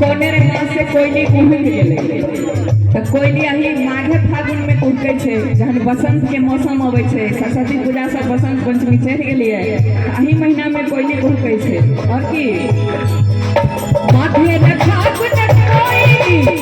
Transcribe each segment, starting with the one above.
कोने रे मां से कोयली उड़ गेले त कोयली आही माघे फागुन में उड़कै छै जहन बसंत के मौसम आबै छै सरस्वती पूजा से बसंत पंचमी चढ़ गेलिए एही महीना में कोयली उड़कै छै और की माघे रे फागुन कोयली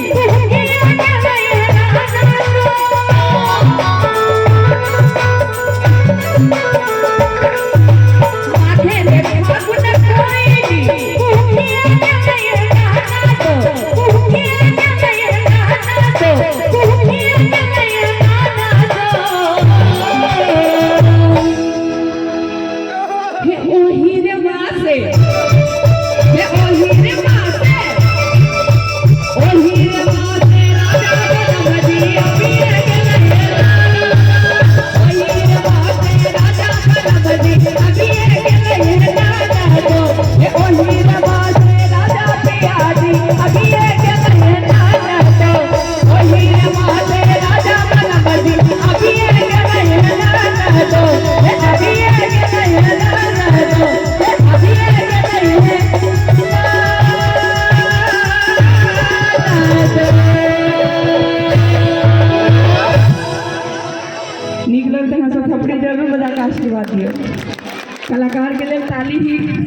नीक लगते हैं सब थपड़ी जरूर बजा के आशीर्वाद दियो कलाकार के लिए ताली ही